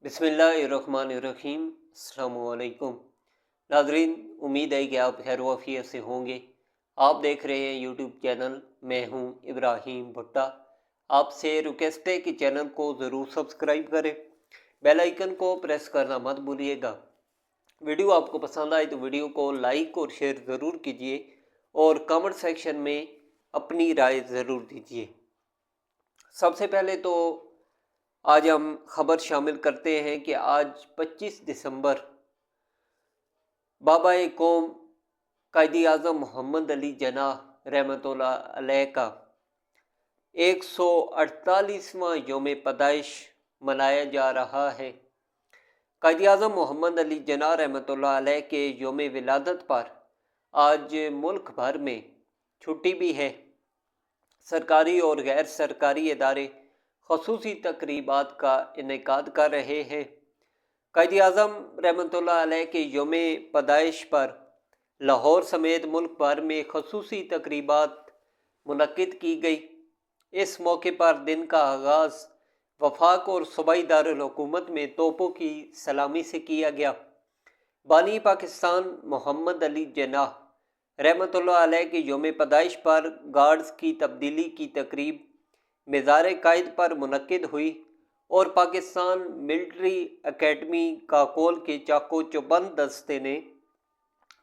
बिस्मिल्लाहिर्रहमानिर्रहीम। अस्सलाम वालेकुम नाजरीन, उम्मीद है कि आप खैर वाफियत से होंगे। आप देख रहे हैं यूट्यूब चैनल, मैं हूं इब्राहिम भुट्टा। आपसे रिक्वेस्ट है कि चैनल को ज़रूर सब्सक्राइब करें, बेल आइकन को प्रेस करना मत भूलिएगा। वीडियो आपको पसंद आए तो वीडियो को लाइक और शेयर ज़रूर कीजिए और कमेंट सेक्शन में अपनी राय ज़रूर दीजिए। सबसे पहले तो आज हम खबर शामिल करते हैं कि आज 25 दिसंबर बाबा कौम कायदी आज़म मोहम्मद अली जिन्नाह रहमतुल्लाह अलैह का 148वां यौम पैदाइश मनाया जा रहा है। कायदी आज़म मोहम्मद अली जिन्नाह रहमतुल्लाह अलैह के यौम विलादत पर आज मुल्क भर में छुट्टी भी है। सरकारी और गैर सरकारी इदारे ख़ुसूसी तकरीबात का इनेकाद कर रहे हैं। कायदी आज़म रहमतुल्लाह अलैह के यौम पैदाइश पर लाहौर समेत मुल्क भर में ख़ुसूसी तकरीबात मुनक्किद की गई। इस मौके पर दिन का आगाज़ वफाक और सूबाई दारुल हुकूमत में तोपों की सलामी से किया गया। बानी पाकिस्तान मोहम्मद अली जिन्नाह रहमतुल्लाह अलैह के यौम पैदाइश पर गार्ड्स की तब्दीली की तकरीब मज़ार कायद पर मुनक्किद हुई और पाकिस्तान मिलिट्री एकेडमी काकोल के चाको चौबंद दस्ते ने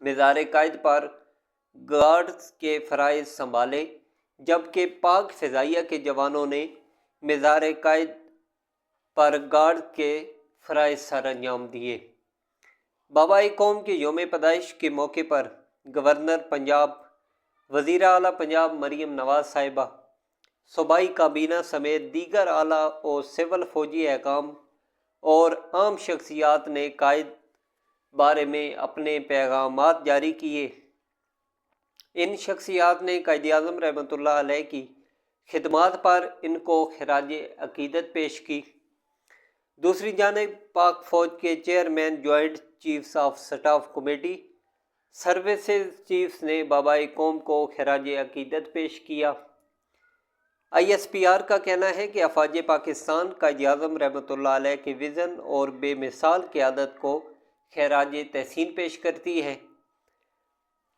मज़ार कायद पर गार्ड्स के फ़राइज़ संभाले, जबकि पाक फ़िज़ाइया के जवानों ने मज़ार कायद पर गार्ड के फ़राइज़ सर अंजाम दिए। बाबा कौम के यौम पैदाइश के मौके पर गवर्नर पंजाब, वज़ीर आला पंजाब मरीम नवाज़ साहिबा, सूबाई काबीना समेत दीगर आला और सिविल फौजी अहकाम और आम शख्सियात ने कायद बारे में अपने पैगामात जारी किए। इन शख्सियात ने कायद आज़म रहमतुल्लाह अलैह की खिदमात पर इनको खिराज अकीदत पेश की। दूसरी जानिब पाक फ़ौज के chairman joint chiefs of staff committee services chiefs ने बाबा कौम को खिराज अकीदत पेश किया। ISPR का कहना है कि अफवाज पाकिस्तान कायद आज़म रहमतुल्लाह अलैह के विज़न और बेमिसाल क़यादत को खिराज तहसीन पेश करती है।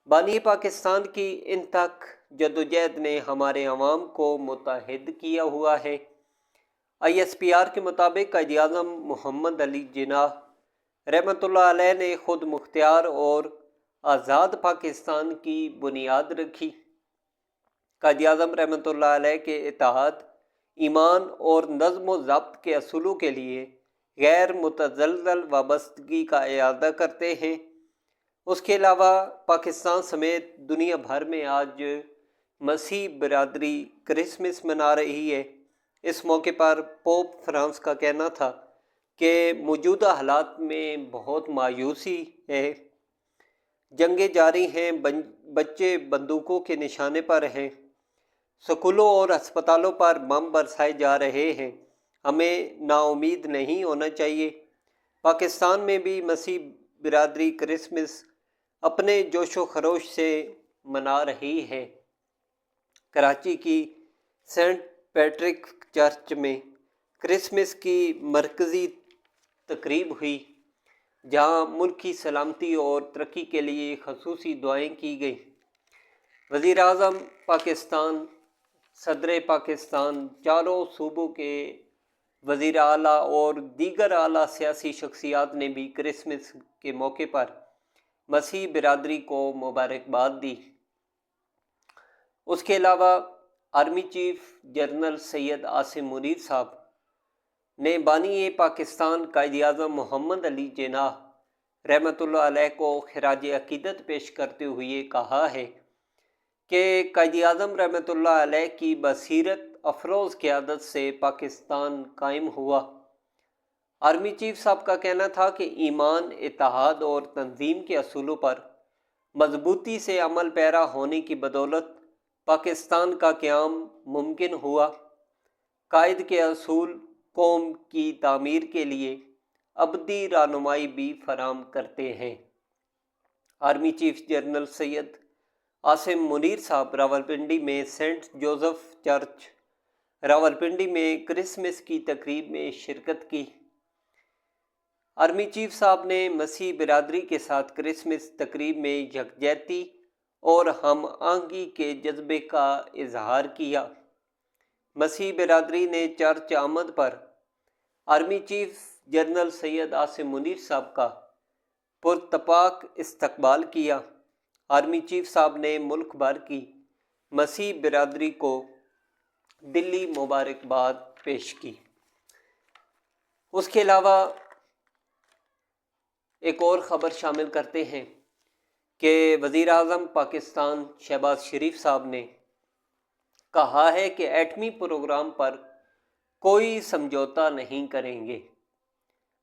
बानी पाकिस्तान की इन तक जद्दोजहद ने हमारे अवाम को मुत्तहिद किया हुआ है। ISPR के मुताबिक कायद आज़म मोहम्मद अली जिन्नाह रहमतुल्लाह अलैह ने खुद मुख्तियार और आज़ाद पाकिस्तान की बुनियाद रखी। कायद आज़म रहमतुल्लाह अलैह के इत्तेहाद, ईमान और नज़्म व ज़ब्त के असूलों के लिए गैर मुतज़ल्ज़ल वाबस्तगी का इरादा करते हैं। उसके अलावा पाकिस्तान समेत दुनिया भर में आज मसीह बिरादरी क्रिसमस मना रही है। इस मौके पर पोप फ्रांस का कहना था कि मौजूदा हालात में बहुत मायूसी है, जंगें जारी हैं, बच्चे बंदूकों के निशाने पर हैं, स्कूलों और अस्पतालों पर बम बरसाए जा रहे हैं। हमें नाउमीद नहीं होना चाहिए। पाकिस्तान में भी मसीह बिरादरी क्रिसमस अपने जोशो खरोश से मना रही है। कराची की सेंट पैट्रिक चर्च में क्रिसमस की मरकज़ी तकरीब हुई, जहाँ मुल्क की सलामती और तरक्की के लिए खसूसी दुआएं की गई। वज़ीर आज़म पाकिस्तान, सदर पाकिस्तान, चारों सूबों के वज़ीर आला और दीगर आला सियासी शख्सियात ने भी क्रिसमस के मौके पर मसीह बिरादरी को मुबारकबाद दी। उसके अलावा army chief general Syed Asim Munir साहब ने बानी पाकिस्तान कायद आज़म मोहम्मद अली जिन्नाह रहमतुल्लाह अलैह को खिराज अकीदत पेश करते हुए कहा है कि कायद आज़म रहमतुल्लाह अलैह की बसीरत अफरोज़ क़यादत से पाकिस्तान कायम हुआ। आर्मी चीफ साहब का कहना था कि ईमान, इत्तेहाद और तंजीम के असूलों पर मजबूती से अमल पैरा होने की बदौलत पाकिस्तान का क़याम मुमकिन हुआ। कायद के असूल कौम की तामीर के लिए अबदी रहनुमाई भी फराम करते हैं। Army chief general Syed Asim Munir साहब रावलपिंडी में सेंट जोसेफ चर्च रावलपिंडी में क्रिसमस की तकरीब में शिरकत की। آرمی چیف صاحب نے مسیح برادری کے ساتھ کرسمس تقریب میں یکجہتی اور ہم آہنگی کے جذبے کا اظہار کیا۔ مسیح برادری نے چرچ آمد پر army chief general Syed Asim Munir صاحب کا پرتپاک استقبال کیا۔ آرمی چیف صاحب نے ملک بھر کی مسیح برادری کو دلی مبارکباد پیش کی۔ اس کے علاوہ ایک اور خبر شامل کرتے ہیں کہ وزیر اعظم پاکستان شہباز شریف صاحب نے کہا ہے کہ ایٹمی پروگرام پر کوئی سمجھوتا نہیں کریں گے۔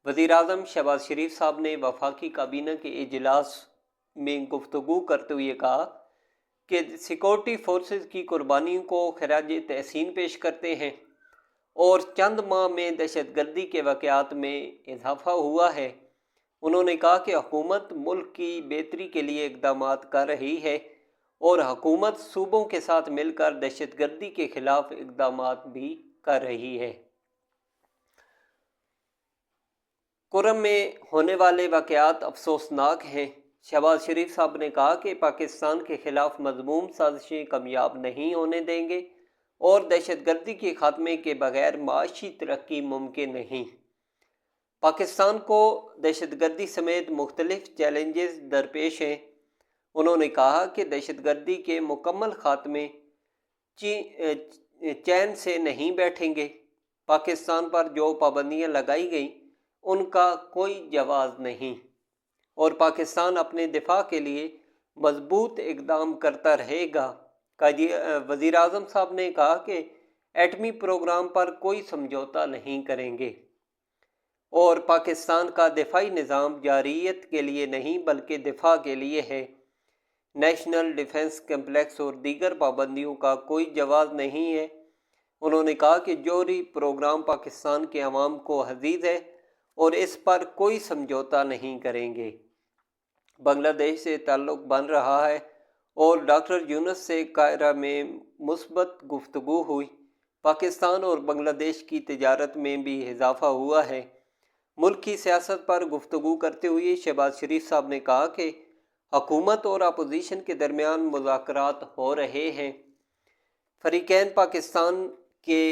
وزیر اعظم شہباز شریف صاحب نے وفاقی کابینہ کے اجلاس میں گفتگو کرتے ہوئے کہا کہ سیکورٹی فورسز کی قربانیوں کو خراج تحسین پیش کرتے ہیں اور چند ماہ میں دہشت گردی کے واقعات میں اضافہ ہوا ہے۔ انہوں نے کہا کہ حکومت ملک کی بہتری کے لیے اقدامات کر رہی ہے اور حکومت صوبوں کے ساتھ مل کر دہشت گردی کے خلاف اقدامات بھی کر رہی ہے۔ کرم میں ہونے والے واقعات افسوسناک ہیں۔ شہباز شریف صاحب نے کہا کہ پاکستان کے خلاف مذموم سازشیں کامیاب نہیں ہونے دیں گے اور دہشت گردی کے خاتمے کے بغیر معاشی ترقی ممکن نہیں۔ پاکستان کو دہشت گردی سمیت مختلف چیلنجز درپیش ہیں۔ انہوں نے کہا کہ دہشت گردی کے مکمل خاتمے چین سے نہیں بیٹھیں گے۔ پاکستان پر جو پابندیاں لگائی گئیں ان کا کوئی جواز نہیں اور پاکستان اپنے دفاع کے لیے مضبوط اقدام کرتا رہے گا۔ وزیر اعظم صاحب نے کہا کہ ایٹمی پروگرام پر کوئی سمجھوتا نہیں کریں گے اور پاکستان کا دفاعی نظام جارحیت کے لیے نہیں بلکہ دفاع کے لیے ہے۔ نیشنل ڈیفنس کمپلیکس اور دیگر پابندیوں کا کوئی جواز نہیں ہے۔ انہوں نے کہا کہ جوہری پروگرام پاکستان کے عوام کو عزیز ہے اور اس پر کوئی سمجھوتا نہیں کریں گے۔ بنگلہ دیش سے تعلق بن رہا ہے اور ڈاکٹر یونس سے قاہرہ میں مثبت گفتگو ہوئی۔ پاکستان اور بنگلہ دیش کی تجارت میں بھی اضافہ ہوا ہے۔ ملک کی سیاست پر گفتگو کرتے ہوئے شہباز شریف صاحب نے کہا کہ حکومت اور اپوزیشن کے درمیان مذاکرات ہو رہے ہیں۔ فریقین پاکستان کے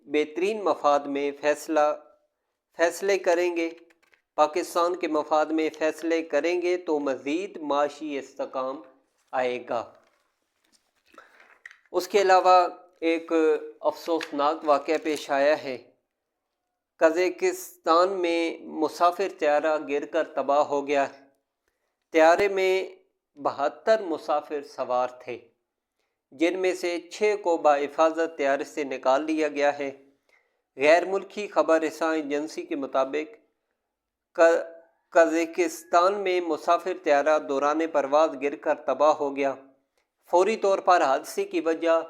بہترین مفاد میں فیصلے کریں گے۔ پاکستان کے مفاد میں فیصلے کریں گے تو مزید معاشی استحکام آئے گا۔ اس کے علاوہ ایک افسوسناک واقعہ پیش آیا ہے۔ قزاقستان میں مسافر طیارہ گر کر تباہ ہو گیا۔ طیارے میں 72 مسافر سوار تھے جن میں سے 6 کو بحفاظت طیارے سے نکال لیا گیا ہے۔ غیر ملکی خبر رساں ایجنسی کے مطابق قزاقستان میں مسافر طیارہ دوران پرواز گر کر تباہ ہو گیا۔ فوری طور پر حادثے کی وجہ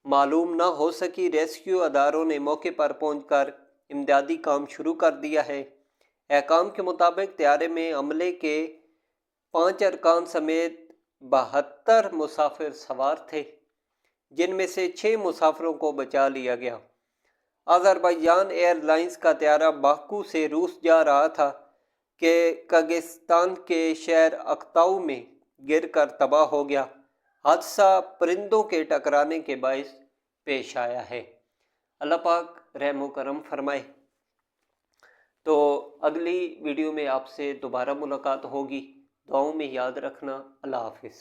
معلوم نہ ہو سکی۔ ریسکیو اداروں نے موقع پر پہنچ کر امدادی کام شروع کر دیا ہے۔ حکام کے مطابق طیارے میں عملے کے 5 ارکان سمیت 72 مسافر سوار تھے جن میں سے 6 مسافروں کو بچا لیا گیا۔ آذربائیجان ایئر لائنز کا طیارہ باکو سے روس جا رہا تھا کہ قزاقستان کے شہر اکتاؤ میں گر کر تباہ ہو گیا۔ حادثہ پرندوں کے ٹکرانے کے باعث پیش آیا ہے۔ اللہ پاک رحم و کرم فرمائے۔ تو اگلی ویڈیو میں آپ سے دوبارہ ملاقات ہوگی۔ دعاؤں میں یاد رکھنا۔ اللہ حافظ۔